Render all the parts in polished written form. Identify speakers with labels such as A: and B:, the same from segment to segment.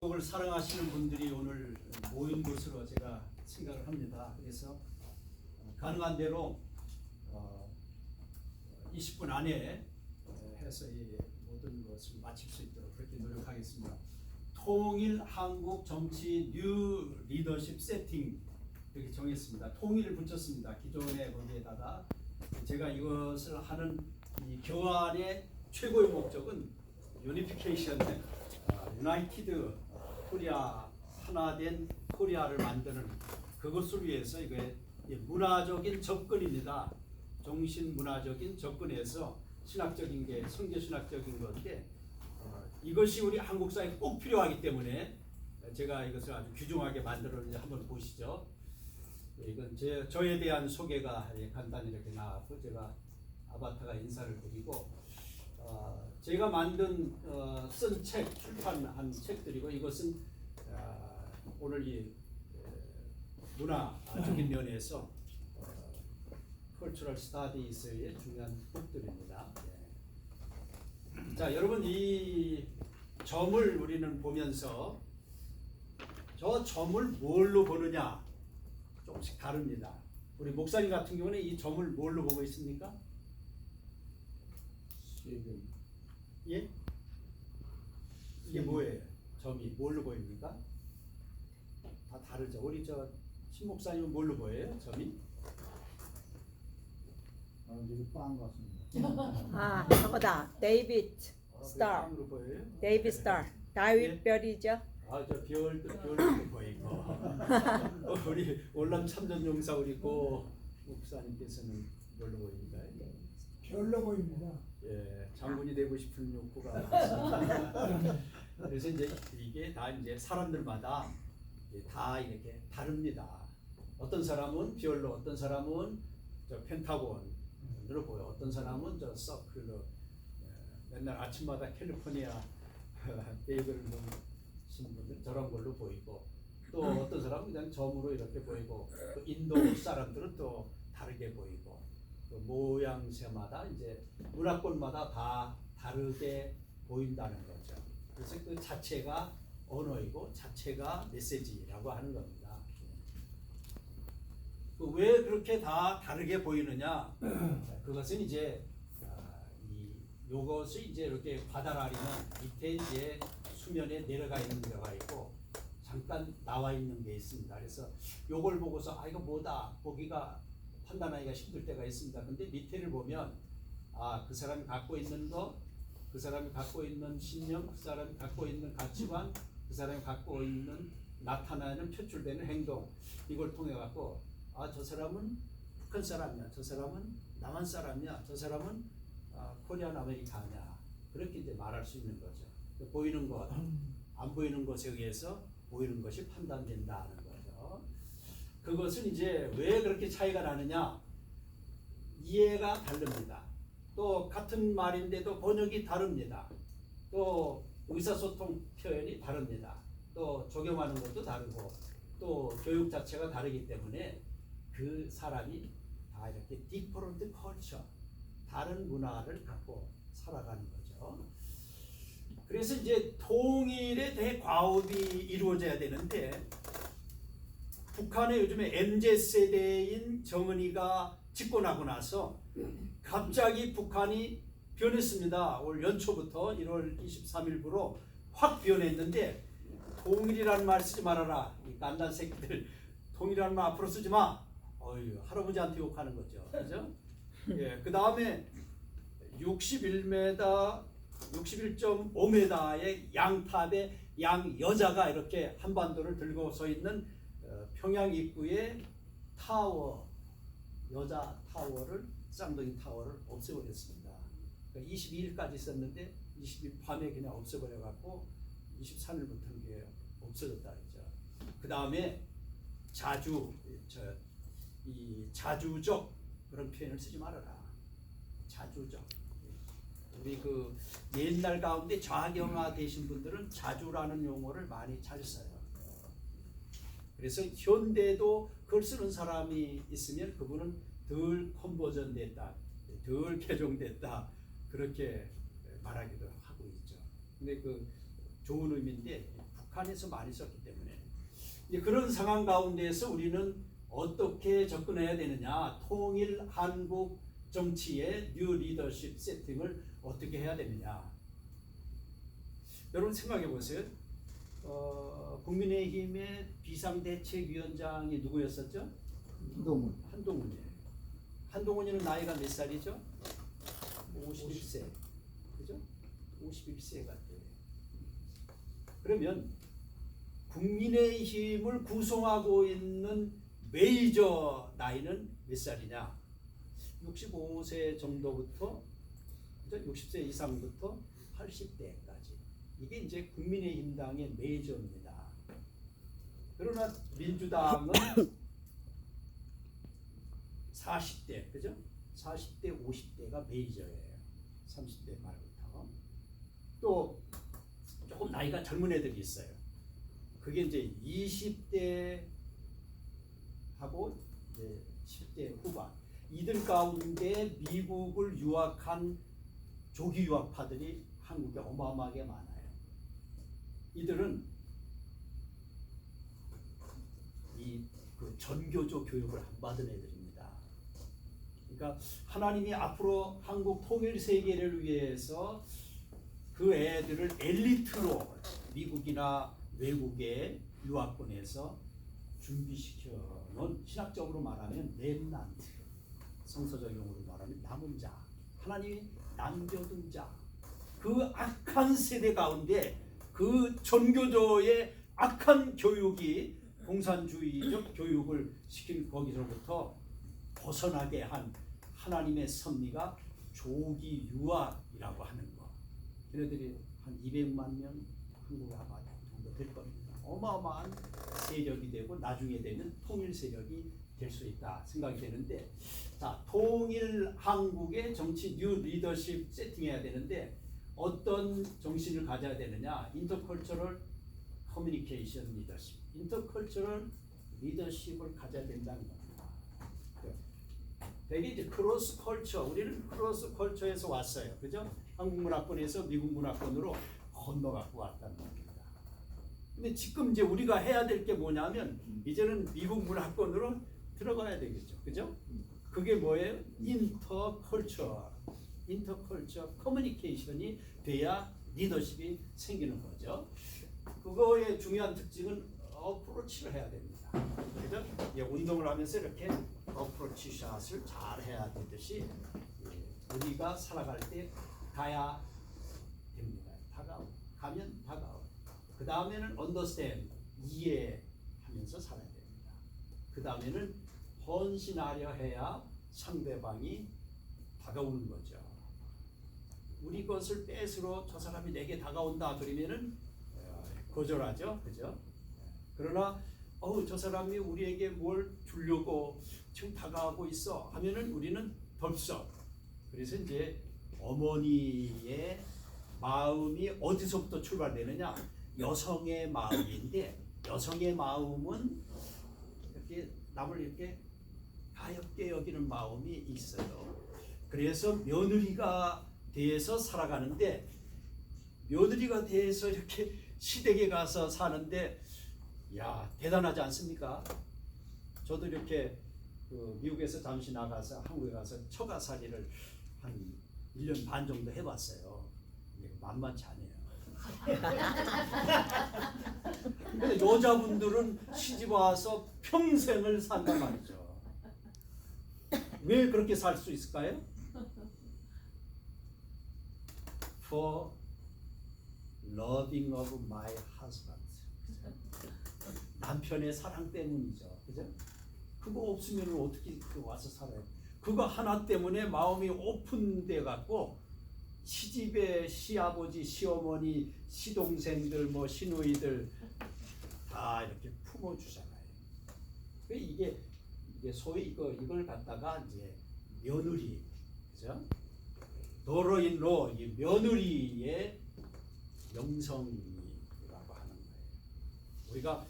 A: 한국을 사랑하시는 분들이 오늘 모인 것으로 제가 생각을 합니다. 그래서 가능한 대로 20분 안에 해서 이 모든 것을 마칠 수 있도록 그렇게 노력하겠습니다. 통일 한국 정치 뉴 리더십 세팅 이렇게 정했습니다. 통일을 붙였습니다. 기존의 거기에다가 제가 이것을 하는 이 교환의 최고의 목적은 유니피케이션, 유나이티드 코리아, 하나된 코리아를 만드는 그것을 위해서 이게 문화적인 접근입니다. 정신 문화적인 접근에서 신학적인 게 성교신학적인 건데 이것이 우리 한국 사회에 꼭 필요하기 때문에 제가 이것을 아주 귀중하게 만들었는지 한번 보시죠. 이건 저에 대한 소개가 간단히 이렇게 나왔고 제가 아바타가 인사를 드리고 제가 만든 쓴 책, 출판한 책들이고 이것은 오늘 이 문화적인 면에서 컬처럴 스타디스의 중요한 북들입니다. 자, 여러분 이 점을 우리는 보면서 저 점을 뭘로 보느냐 조금씩 다릅니다. 우리 목사님 같은 경우는 이 점을 뭘로 보고 있습니까? 예? 이게 뭐예요? 점이 뭘로 보입니까? 다 다르죠. 우리 신 목사님은 뭘로 보여요? 점이?
B: 이거 빵 같습니다.
C: 아, 저거다. 데이비드 스타.
A: 빵으로 보여요?
C: 데이비드 스타. 다윗 별이죠.
A: 저 별도 보이고. 우리 올람 참전용사 우리 고 목사님께서는 뭘로 보입니까?
B: 별로 보입니다.
A: 예, 장군이 되고 싶은 욕구가 많습니다. 그래서 이제 이게 다 이제 사람들마다 다 이렇게 다릅니다. 어떤 사람은 별로, 어떤 사람은 저 펜타곤으로 보여, 어떤 사람은 저 서클로, 맨날 아침마다 캘리포니아 베이글을 먹는 분들 저런 걸로 보이고, 또 어떤 사람은 그냥 점으로 이렇게 보이고, 또 인도 사람들은 또 다르게 보이고. 그 모양새마다 이제 문화권마다 다 다르게 보인다는 거죠. 그래서 그 자체가 언어이고 자체가 메시지라고 하는 겁니다. 왜 그렇게 다 다르게 보이느냐? 그것은 이제 요것이 이제 이렇게 바다라리는 밑에 이제 수면에 내려가 있는 데가 있고 잠깐 나와 있는 게 있습니다. 그래서 요걸 보고서 이거 뭐다 보기가 판단하기가 힘들 때가 있습니다. 근데 밑에를 보면 그 사람이 갖고 있는 것, 그 사람이 갖고 있는 신념, 그 사람이 갖고 있는 가치관, 그 사람이 갖고 있는 나타나는 표출되는 행동 이걸 통해 갖고 저 사람은 북한 사람이야, 저 사람은 남한 사람이야, 저 사람은 코리안 아메리카냐 그렇게 이제 말할 수 있는 거죠. 보이는 것, 안 보이는 것에 의해서 보이는 것이 판단된다는 거죠. 그것은 이제 왜 그렇게 차이가 나느냐? 이해가 다릅니다. 또 같은 말인데도 번역이 다릅니다. 또 의사소통 표현이 다릅니다. 또 적용하는 것도 다르고 또 교육 자체가 다르기 때문에 그 사람이 다 이렇게 different culture, 다른 문화를 갖고 살아가는 거죠. 그래서 이제 통일에 대해 과업이 이루어져야 되는데 북한의 요즘에 MZ세대인 정은이가 집권하고 나서 갑자기 북한이 변했습니다. 올 연초부터 1월 23일부로 확 변했는데 통일이라는 말 쓰지 말아라. 이 깐난 새끼들 통일이라는 말 앞으로 쓰지 마. 할아버지한테 욕하는 거죠. 그죠? 예, 그 다음에 61.5m의 양탑에 양 여자가 이렇게 한반도를 들고 서 있는 평양 입구의 타워, 여자 타워를, 쌍둥이 타워를 없애버렸습니다. 그러니까 22일까지 있었는데 20일 밤에 그냥 없애버려갖고 23일부터는 그게 없어졌다 그랬죠. 그 다음에 이 자주적 그런 표현을 쓰지 말아라. 자주적. 우리 그 옛날 가운데 좌경화 되신 분들은 자주라는 용어를 많이 잘 써요. 그래서 현대도 그걸 쓰는 사람이 있으면 그분은 덜 컨버전 됐다, 덜 개종됐다 그렇게 말하기도 하고 있죠. 근데 그 좋은 의미인데 북한에서 많이 썼기 때문에 이제 그런 상황 가운데에서 우리는 어떻게 접근해야 되느냐, 통일 한국 정치의 뉴 리더십 세팅을 어떻게 해야 되느냐. 여러분 생각해 보세요. 국민의힘의 비상대책위원장이 누구였었죠?
B: 한동훈.
A: 한동훈이에요. 한동훈이는 나이가 몇 살이죠? 51세. 그죠? 51세 같아요. 그러면 국민의힘을 구성하고 있는 메이저 나이는 몇 살이냐? 65세 정도부터 60세 이상부터 80대까지. 이게 이제 국민의힘당의 메이저입니다. 그러나 민주당은 40대, 그죠? 40대, 50대가 메이저예요. 30대 말부터. 또 조금 나이가 젊은 애들이 있어요. 그게 이제 20대하고 이제 10대 후반. 이들 가운데 미국을 유학한 조기 유학파들이 한국에 어마어마하게 많아요. 이들은 그 전교조 교육을 안 받은 애들입니다. 그러니까 하나님이 앞으로 한국 통일 세계를 위해서 그 애들을 엘리트로 미국이나 외국의 유학권에서 준비시켜 놓은, 신학적으로 말하면 렘넌트, 성서적 용어로 말하면 남은 자, 하나님이 남겨둔 자, 그 악한 세대 가운데 그 전교조의 악한 교육이 공산주의적 교육을 시킨 거기서부터 벗어나게 한 하나님의 섭리가 조기 유학이라고 하는 거. 걔네들이 한 200만 명 한국에 아마 정도 될 겁니다. 어마어마한 세력이 되고 나중에 되면 통일 세력이 될 수 있다 생각이 되는데, 자, 통일 한국의 정치 뉴 리더십 세팅해야 되는데 어떤 정신을 가져야 되느냐? 인터컬처럴 커뮤니케이션 리더십, 인터컬처럴 리더십을 가져야 된다는 겁니다. 되게 이제 크로스 컬처, 우리는 크로스 컬처에서 왔어요, 그죠? 한국 문화권에서 미국 문화권으로 건너갖고 왔다는 겁니다. 근데 지금 이제 우리가 해야 될 게 뭐냐면 이제는 미국 문화권으로 들어가야 되겠죠, 그죠? 그게 뭐예요? 인터컬처 커뮤니케이션이 돼야 리더십이 생기는 거죠. 그거의 중요한 특징은 어프로치를 해야 됩니다. 그죠? 운동을 하면서 이렇게 어프로치 샷을 잘 해야 되듯이 우리가 살아갈 때 가야 됩니다. 가면 다가오. 그 다음에는 understand, 이해하면서 살아야 됩니다. 그 다음에는 헌신하려 해야 상대방이 다가오는 거죠. 우리 것을 뺏으러 저 사람이 내게 다가온다 그러면은 거절하죠, 그죠? 그러나 저 사람이 우리에게 뭘 주려고 지금 다가오고 있어 하면은 우리는 덜썩. 그래서 이제 어머니의 마음이 어디서부터 출발되느냐? 여성의 마음인데, 여성의 마음은 이렇게 남을 이렇게 가엽게 여기는 마음이 있어요. 그래서 며느리가 돼서 살아가는데, 며느리가 돼서 이렇게 시댁에 가서 사는데, 야, 대단하지 않습니까? 저도 이렇게 미국에서 잠시 나가서 한국에 가서 처가살이를 한 1년 반 정도 해봤어요. 만만치 않아요. 근데 여자분들은 시집 와서 평생을 산단 말이죠. 왜 그렇게 살 수 있을까요? For loving of my husband. 남편의 사랑 때문이죠. 그죠? 그거 없으면 어떻게 와서 살아요? 그거 하나 때문에 마음이 오픈돼 갖고 시집에 시아버지, 시어머니, 시동생들, 뭐 시누이들 다 이렇게 품어주잖아요. 이게 소위 이걸 갖다가 이제 며느리, 그죠? 도로인로, 이 며느리의 명성이라고 하는 거예요. 우리가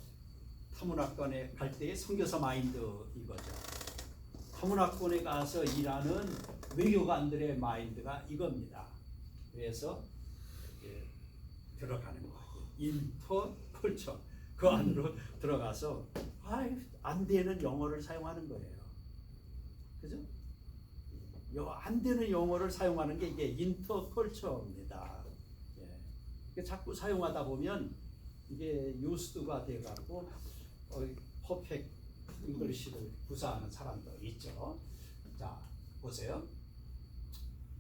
A: 타문학관에 갈 때의 선교사 마인드 이거죠. 타문학관에 가서 일하는 외교관들의 마인드가 이겁니다. 그래서 들어가는 거예요. 인터 컬처 그 안으로 들어가서 안 되는 영어를 사용하는 거예요. 그죠? 안 되는 영어를 사용하는 게 이게 인터컬처입니다. 예. 자꾸 사용하다 보면 이게 유스드가 돼가지고 퍼펙트 잉글리시를 구사하는 사람도 있죠. 자, 보세요.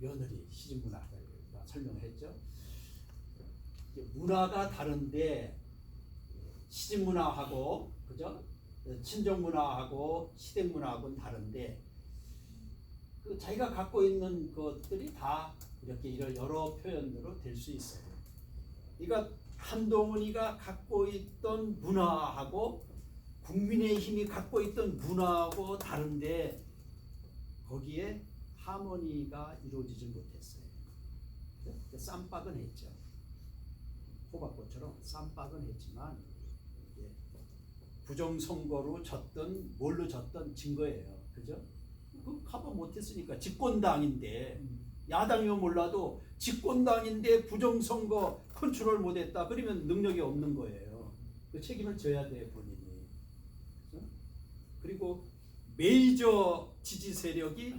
A: 며느리 시집문화가 설명했죠. 문화가 다른데 시집문화하고 그죠? 친정문화하고 시댁문화하고는 다른데 그 자기가 갖고 있는 것들이 다 이렇게 여러 표현으로 될 수 있어요. 그러니까 한동훈이가 갖고 있던 문화하고 국민의힘이 갖고 있던 문화하고 다른데 거기에 하모니가 이루어지지 못했어요. 쌈박은 했죠. 호박꽃처럼 쌈박은 했지만 부정선거로 졌던 뭘로 졌던 증거예요. 그죠? 그 커버 못했으니까 집권당인데 야당이면 몰라도 집권당인데 부정선거 컨트롤 못했다. 그러면 능력이 없는 거예요. 그 책임을 져야 돼 본인이. 그죠? 그리고 메이저 지지 세력이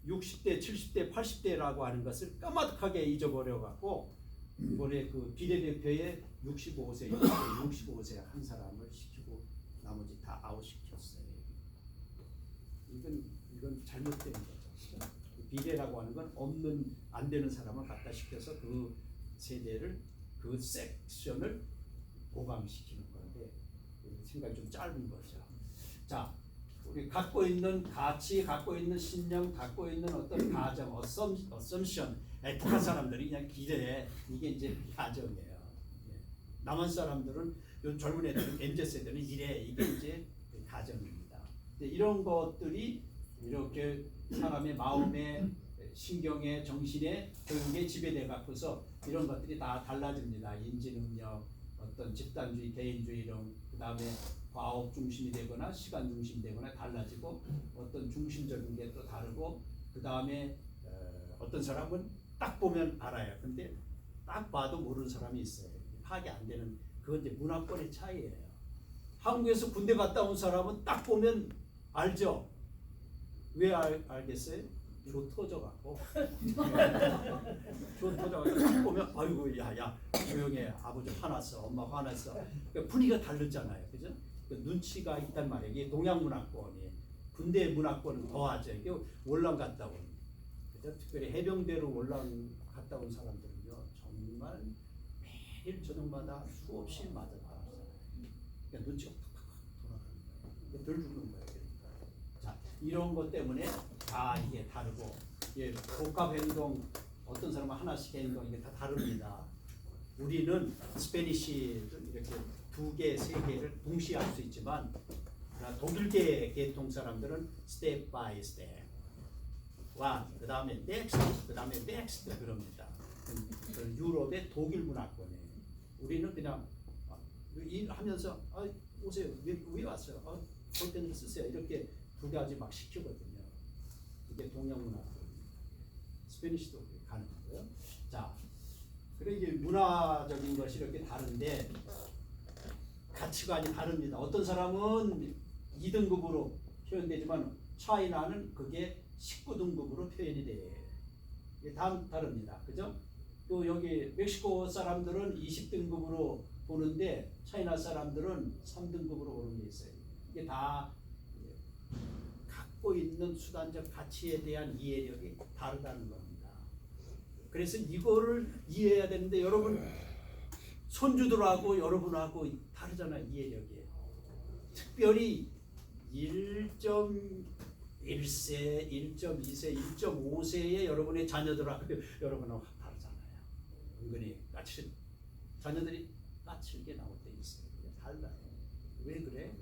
A: 60대, 70대, 80대라고 하는 것을 까마득하게 잊어버려 갖고 이번에 그 비례대표에 65세 한 사람을 시키고 나머지 다 아웃시켰어요. 이건 잘못된 거죠. 비례라고 하는 건 안 되는 사람을 갖다 시켜서 그 세대를 그 섹션을 보강시키는 건데 생각이 좀 짧은 거죠. 자, 우리 갖고 있는 가치, 갖고 있는 신념, 갖고 있는 어떤 가정, 어썸션, 북한 사람들이 그냥 기대 이게 이제 가정이에요. 남한 사람들은 요 젊은 애들은 MZ 세대는 이래 이게 이제 가정입니다. 이런 것들이 이렇게 사람의 마음에 신경에 정신에 교육에 지배돼 갖고서 이런 것들이 다 달라집니다. 인지능력, 어떤 집단주의, 개인주의 이런 그다음에 과업 중심이 되거나 시간 중심이 되거나 달라지고 어떤 중심적인 게 또 다르고 그다음에 어떤 사람은 딱 보면 알아요. 근데 딱 봐도 모르는 사람이 있어요. 파악이 안 되는 그건 이제 문화권의 차이예요. 한국에서 군대 갔다 온 사람은 딱 보면 알죠. 왜 알겠어요? 조 터져갖고 조 터져갖고 딱 보면 아이고 야야 조용해 아버지 화났어 엄마 화났어 그러니까 분위기가 다르잖아요. 그죠? 눈치가 있단 말이에요. 이게 동양 문화권이 군대 문화권은 더하죠. 이게 월남 갔다 온 그죠? 특별히 해병대로 월남 갔다 온 사람들은요 정말 매일 저녁마다 수없이 맞았다. 그러니까 눈치가 팍팍 돌아가는 거예요. 덜 죽는 거예요. 자, 이런 것 때문에 이게 다르고 이게 복합 행동 어떤 사람은 하나씩 행동 이게 다 다릅니다. 우리는 스페니쉬를 이렇게 2개, 3개를 동시에 할 수 있지만 독일계 계통 사람들은 스텝 바이 스텝 그 다음에 넥스트, 그 다음에 넥스트 그럽니다. 유럽의 독일 문화권이에요. 우리는 그냥 일하면서 오세요. 왜 왔어요? 볼 때는 쓰세요. 이렇게 2가지 막 시키거든요. 이게 동양 문화권입니다. 스페니쉬도 가는 거고요. 자, 그래 이게 문화적인 것이 이렇게 다른데 가치관이 다릅니다. 어떤 사람은 2등급으로 표현되지만 차이나는 그게 19등급으로 표현이 돼요. 이게 다릅니다. 그죠? 또 여기 멕시코 사람들은 20등급으로 보는데 차이나 사람들은 3등급으로 보는 게 있어요. 이게 다 갖고 있는 수단적 가치에 대한 이해력이 다르다는 겁니다. 그래서 이거를 이해해야 되는데 여러분 손주들하고 여러분하고 다르잖아요. 이해력이. 특별히 1.1세, 1.2세, 1.5세의 여러분의 자녀들하고 여러분하고 다르잖아요. 은근히 자녀들이 까칠게 나올 때 있어요. 달라요. 왜 그래?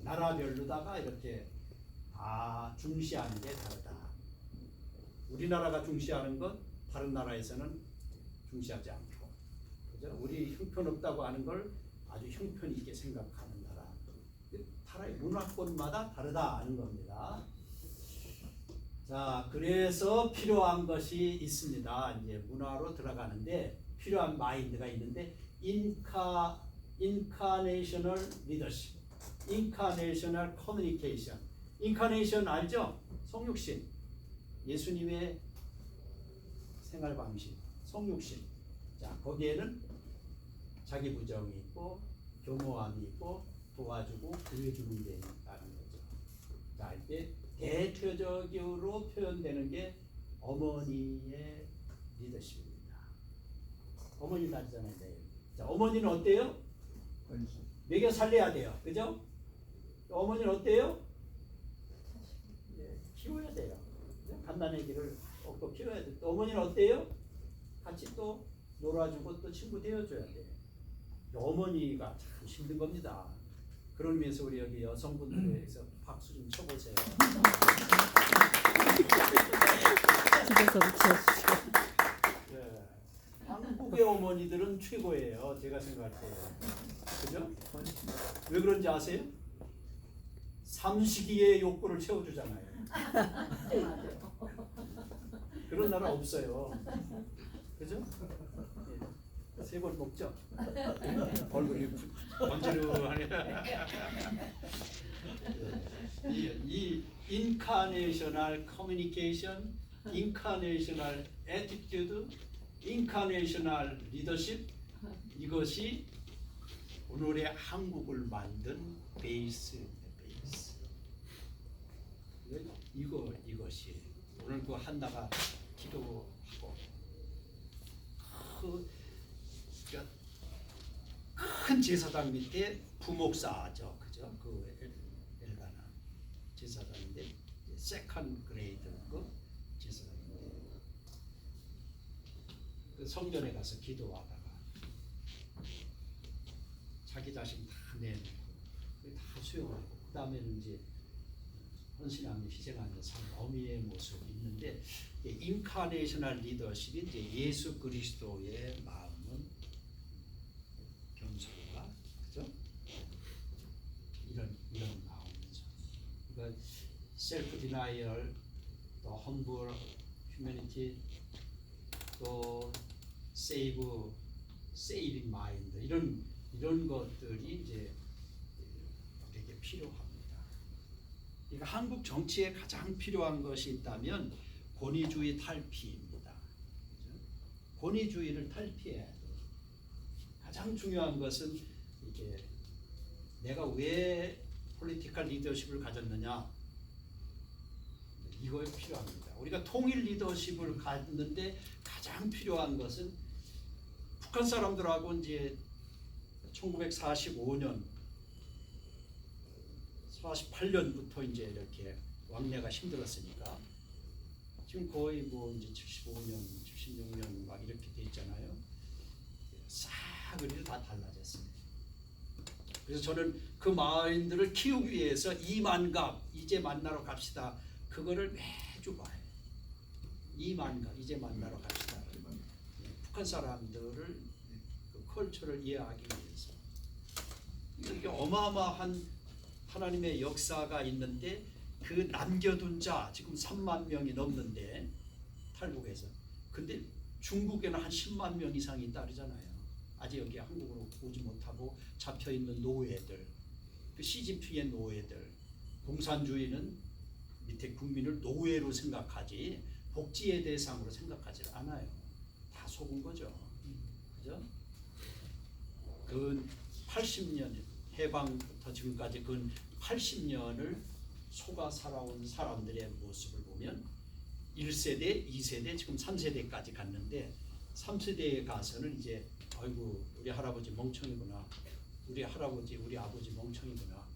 A: 나라별로다가 이렇게 다 중시하는 게 다르다. 우리나라가 중시하는 것 다른 나라에서는 중시하지 않고, 그죠? 우리 형편없다고 하는 걸 아주 형편 있게 생각하는 나라. 나라의 문화권마다 다르다 하는 겁니다. 자, 그래서 필요한 것이 있습니다. 이제 문화로 들어가는데 필요한 마인드가 있는데 인카네이셔널 리더십, 인카네이셔널 커뮤니케이션. 인카네이션 알죠? 성육신. 예수님의 생활 방식, 성육신. 자, 거기에는 자기 부정이 있고 교모함이 있고 도와주고 구해주는 게 있다는 거죠. 자, 이때 대표적으로 표현되는 게 어머니의 리더십입니다. 어머니 나잖아요. 자, 어머니는 어때요? 먹여 살려야 돼요. 그죠? 어머니는 어때요? 키워야 돼요. 갓난아기를 또 키워야 돼. 또 어머니는 어때요? 같이 또 놀아주고 또 친구 되어줘야 돼요. 어머니가 참 힘든 겁니다. 그런 의미에서 우리 여기 여성분들에서 박수 좀 쳐보세요.
C: 집에서도 지어주시고.
A: 예. 한국의 어머니들은 최고예요. 제가 생각할 때. 그죠? 왜 그런지 아세요? 삼식이의 욕구를 채워주잖아요. 그런 나라 없어요. 그죠? 예. 3번 먹죠? 얼굴이 번지르하네. 이 인카네이셔널 커뮤니케이션, 인카네이셔널 애티튜드, 인카네이셔널 리더십, 이것이 오늘의 한국을 만든 베이스입니다. 이것이 오늘 그 한나가 기도하고 큰 제사장 밑에 부목사죠, 그죠? 그 엘가나 제사장인데 세컨 그레이드 그 제사장인데 그 성전에 가서 기도하다가 자기 자신 다 내놓고 다 수용하고 그 다음에는 이제 헌신하며 희생하며 산 어미의 모습이 있는데 인카네이셔널 리더십이 이제 예수 그리스도의 마음은 겸손과 그죠? 이런 마음이죠. 그러니까 셀프 디나이얼, 또 험블, 휴머니티, 또 세이빙 마인드 이런 것들이 이제 우리에게 필요합니다. 그러니까 한국 정치에 가장 필요한 것이 있다면 권위주의 탈피입니다. 그렇죠? 권위주의를 탈피해야 돼요. 가장 중요한 것은 이게 내가 왜 폴리티컬 리더십을 가졌느냐, 이거에 필요합니다. 우리가 통일 리더십을 갖는데 가장 필요한 것은 북한 사람들하고 이제 1945년 48년부터 이제 이렇게 왕래가 힘들었으니까 지금 거의 뭐 이제 75년, 76년 막 이렇게 돼 있잖아요. 싸그리 다 달라졌습니다. 그래서 저는 그 마인드를 키우기 위해서 이만갑 이제 만나러 갑시다. 그거를 매주 봐요. 이만갑 이제 만나러 갑시다. 북한 사람들을 그 컬처를 이해하기 위해서 이게 어마어마한 하나님의 역사가 있는데 그 남겨둔 자 지금 3만 명이 넘는데 탈북해서 근데 중국에는 한 10만 명 이상이 있다 그러잖아요. 아직 여기 한국으로 오지 못하고 잡혀있는 노예들, 그 시진핑의 노예들, 공산주의는 밑에 국민을 노예로 생각하지 복지의 대상으로 생각하지 않아요. 다 속은 거죠. 그죠? 그 80년 해방부터 지금까지 그 80년을 속아 살아온 사람들의 모습을 보면 1세대, 2세대, 지금 3세대까지 갔는데 3세대에 가서는 이제 아이고 우리 할아버지 멍청이구나, 우리 할아버지 우리 아버지 멍청이구나.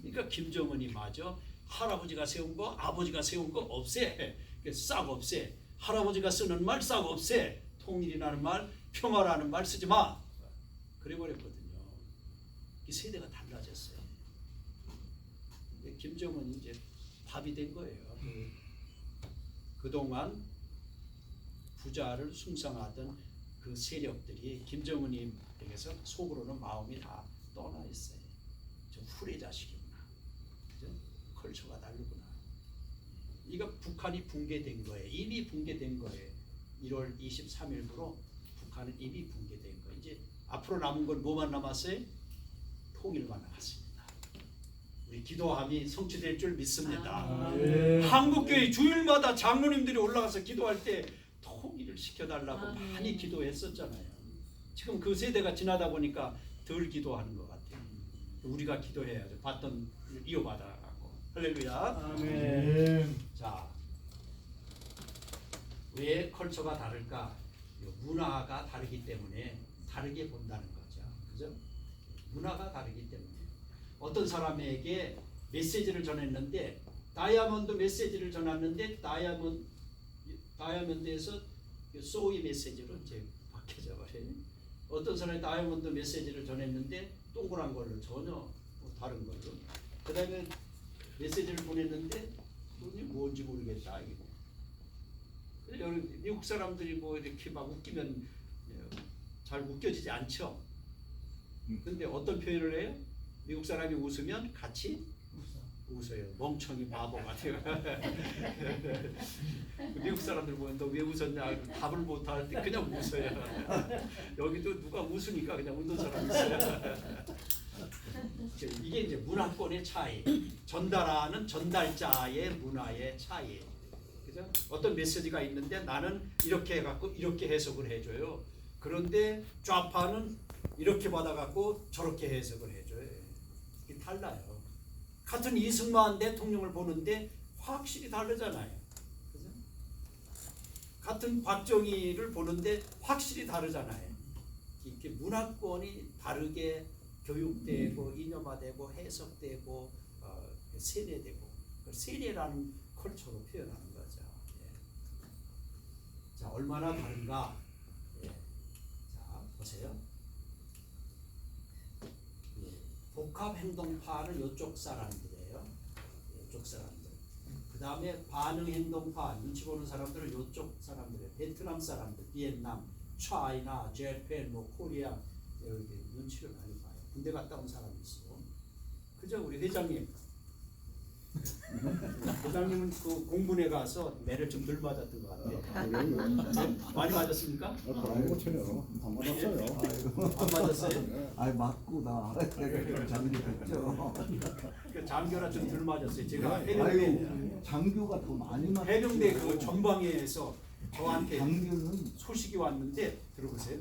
A: 그러니까 김정은이 맞아. 할아버지가 세운 거 아버지가 세운 거 없애. 싹 없애. 할아버지가 쓰는 말 싹 없애. 통일이라는 말, 평화라는 말 쓰지 마. 그래 버렸거든요. 이 세대가 달라졌어요. 김정은이 이제 밥이 된 거예요. 그동안 부자를 숭상하던 그 세력들이 김정은이에게서 속으로는 마음이 다 떠나 있어요. 저 후레 자식이구나. 그죠? 컬처가 다르구나. 이거 북한이 붕괴된 거예요. 이미 붕괴된 거예요. 1월 23일부로 북한 행동파는 이미 붕괴된 거. 이제 앞으로 남은 건 뭐만 남았어요? 통일만 남았습니다. 우리 기도함이 성취될 줄 믿습니다. 한국교회 주일마다 장로님들이 올라가서 기도할 때 통일을 시켜달라고 많이 기도했었잖아요. 지금 그 세대가 지나다 보니까 덜 기도하는 것 같아요. 우리가 기도해야죠. 받던 이어받아가고. 할렐루야.
B: 아멘.
A: 자, 왜 컬처가 다를까? 문화가 다르기 때문에 다르게 본다는 거죠. 그죠? 문화가 다르기 때문에 어떤 사람에게 메시지를 전했는데 다이아몬드 메시지를 전했는데 다이아몬드에서 소위 메시지로 이제 바뀌어져 버려요. 어떤 사람이 다이아몬드 메시지를 전했는데 동그란 걸로 전혀 다른 걸로. 그다음에 메시지를 보냈는데 그게 뭔지 모르겠다. 이게. 여기 미국 사람들이 뭐 이렇게 막 웃기면 잘 웃겨지지 않죠. 근데 어떤 표현을 해요? 미국 사람이 웃으면 같이 웃어요. 멍청이 바보 같아요. 미국 사람들 보면 너 왜 웃었냐 답을 못할 때 그냥 웃어요. 여기도 누가 웃으니까 그냥 웃는 사람이 있어요. 이게 이제 문화권의 차이, 전달하는 전달자의 문화의 차이. 그죠? 어떤 메시지가 있는데 나는 이렇게 해갖고 이렇게 해석을 해줘요. 그런데 좌파는 이렇게 받아갖고 저렇게 해석을 해줘요. 이게 달라요. 같은 이승만 대통령을 보는데 확실히 다르잖아요. 그죠? 같은 박정희를 보는데 확실히 다르잖아요. 이렇게 문화권이 다르게 교육되고 이념화되고 해석되고 세뇌되고 세뇌라는 컬처로 표현하는 거죠. 예. 자, 얼마나 다른가? 예. 자, 보세요. 예. 복합 행동파는 이쪽 사람들이에요. 이쪽 사람들. 그 다음에 반응 행동파, 눈치 보는 사람들은 이쪽 사람들이에요. 베트남 사람들, 비엔남, 차이나, 재팬, 뭐 코리아 여기 눈치를 많이 봐요. 군대 갔다 온 사람이 있어. 그죠, 우리 회장님. 회장님은 그 공군에 가서 매를 좀 덜 맞았던 것 같아요. 많이 맞았습니까?
B: 아이고 쳐요. 안 맞았어요.
A: 안 맞았어요?
D: 아이 맞고 나 내가 장교했죠.
A: 그 장교라 좀 덜 맞았어요. 제가
D: 아유
A: 해병대
D: 장교가 더 많이 맞.
A: 해병대 그 전방에서 저한테
D: 장교는
A: 소식이 왔는데 들어보세요.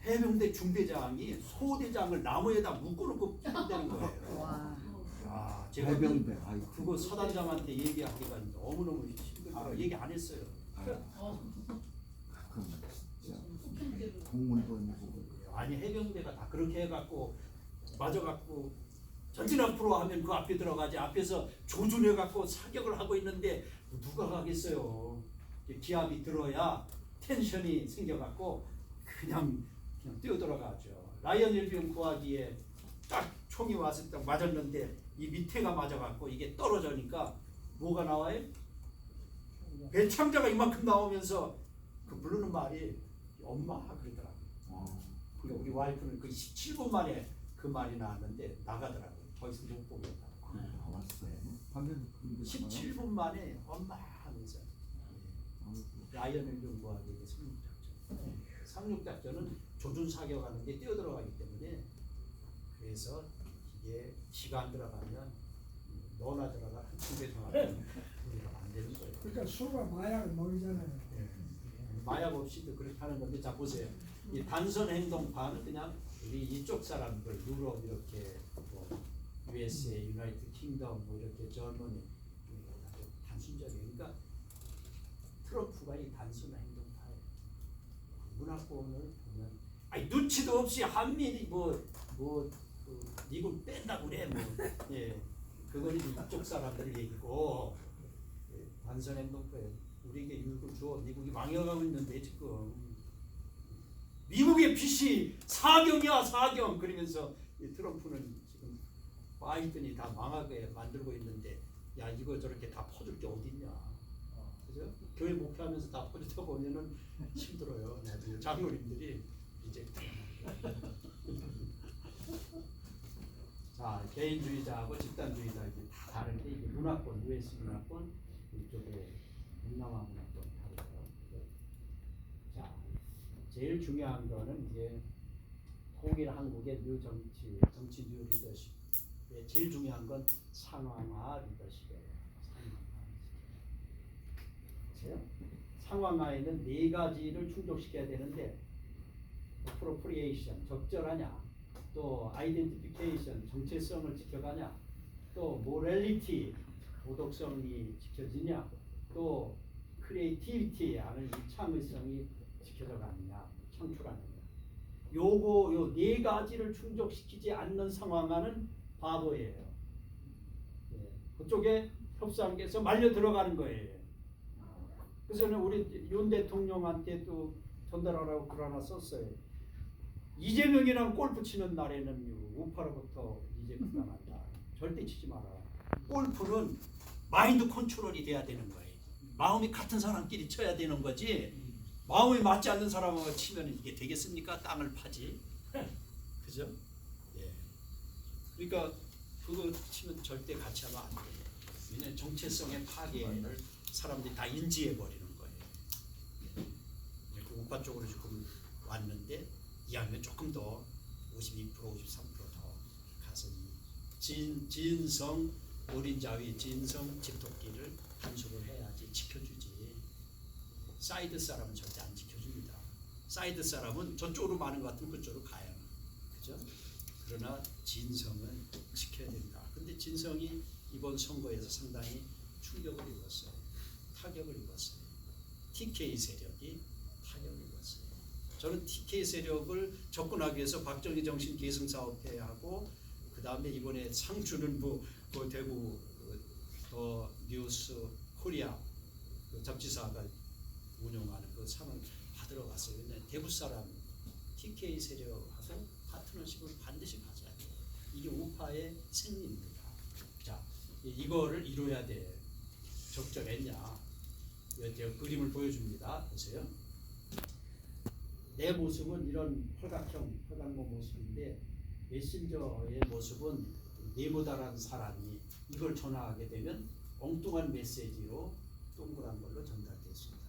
A: 해병대 중대장이 소대장을 나무에다 묶어놓고 한다는 거예요.
C: 와.
A: 야, 제가
D: 해병대. 아이
A: 그거 사단장한테 얘기하기가 너무너무 힘들더라고요. 얘기 안 했어요.
D: 진짜 공무원이고.
A: 아니 해병대가 다 그렇게 해갖고 맞아갖고 전진 앞으로 하면 그 앞에 들어가지, 앞에서 조준해갖고 사격을 하고 있는데 누가 가겠어요. 기압이 들어야 텐션이 생겨갖고 그냥 뛰어들어가죠. 라이언 일병 구하기에 딱 총이 와서 딱 맞았는데 이 밑에가 맞아갖고 이게 떨어지니까 뭐가 나와요? 배창자가 이만큼 나오면서 그 부르는 말이 엄마 그러더라고요. 그러니까 우리 와이프는 그 17분 만에 그 말이 나왔는데 나가더라고요. 더 이상 못 보겠다.
D: 나왔어요. 방금
A: 17분 만에 엄마 하면서 라이언 일병 구하기에 상륙작전. 상륙작전은 조준 사격하는데 뛰어들어가기 때문에 그래서 이게 시간 들어가면 너나 들어가 한층 배송하면 우리가 안 되는 거예요.
B: 그러니까 술과 마약을 먹이잖아요.
A: 마약 없이도 그렇게 하는 건데 자 보세요. 이 단선 행동파는 그냥 우리 이쪽 사람들 유럽 이렇게 뭐 USA, 유나이티드 킹덤 뭐 이렇게 저머니 단순적이에요. 그러니까 트럼프가 이 단순한 행동파예요. 문화권을 보면 아니 눈치도 없이 한미리 뭐 미국 뺀다고 그래 뭐 예. 그건 이쪽 사람들 얘기고 단선 행동파예요. 우리에게 유익을 줘. 미국이 망해가고 있는데 지금 미국의 빛이 사경이야 사경 그러면서 이 트럼프는 지금 바이든이 다 망하게 만들고 있는데 야 이거 저렇게 다 퍼줄 게 어딨냐. 그죠? 교회 목회하면서 다 퍼주다 보면은 힘들어요. 나중에 장로님들이 이제 자 개인주의자하고 집단주의자 이게 다 다른데 이게 문화권, US 문화권 이쪽에 동남아 문화권 다르죠. 자 제일 중요한 거는 이제 통일 한국의 뉴 정치 뉴 리더십의 제일 중요한 건 상황화 리더십이에요. 상황화. 상황화에는 네 가지를 충족시켜야 되는데 appropriation 적절하냐, 또 identification 정체성을 지켜가냐, 또 morality 도덕성이 지켜지냐, 또 creativity 하는 이 창의성이 지켜져 가느냐, 창출하느냐. 요 네 가지를 충족시키지 않는 상황화는 바보예요. 예, 그쪽에 협상에서 말려 들어가는 거예요. 그래서 우리 윤 대통령한테 또 전달하라고 글 하나 썼어요. 이재명이랑 골프 치는 날에는 우파로부터 이제 그만한다. 절대 치지 마라. 골프는 마인드 컨트롤이 돼야 되는 거예요. 마음이 같은 사람끼리 쳐야 되는 거지. 마음이 맞지 않는 사람하고 치면 이게 되겠습니까? 땅을 파지. 그죠? 예. 그러니까 그거 치면 절대 같이 하면 안 돼요. 왜냐면 정체성의 파괴를 사람들이 다 인지해 버리는 거예요. 예. 그 우파 쪽으로 지금 왔는데 이왕이면 조금 더 52%, 53%더 가서 이 진성 어린자위 진성 집토끼를 단속을 해야지 지켜주지. 사이드 사람은 절대 안 지켜줍니다. 사이드 사람은 저쪽으로 많은 것 같으면 그쪽으로 가야 하나. 그죠? 그러나 진성은 지켜야 된다. 근데 진성이 이번 선거에서 상당히 충격을 입었어요. 타격을 입었어요. TK 세력이 타격을 입었어요. 저는 TK 세력을 접근하기 위해서 박정희 정신 계승 사업회 하고 그 다음에 이번에 상 주는 그 대구 더 뉴스 코리아 그 잡지사가 운영하는 그 상을 받으러 갔어요. 근데 대구 사람 TK 세력하고 파트너십을 반드시 가져야 돼요. 이게 우파의 생리입니다. 자, 이거를 이뤄야 돼. 적절했냐? 제가 그림을 보여줍니다. 보세요. 내 모습은 이런 팔각모 모습인데 메신저의 모습은 네모다라는 사람이 이걸 전화하게 되면 엉뚱한 메시지로 동그란 걸로 전달됐습니다.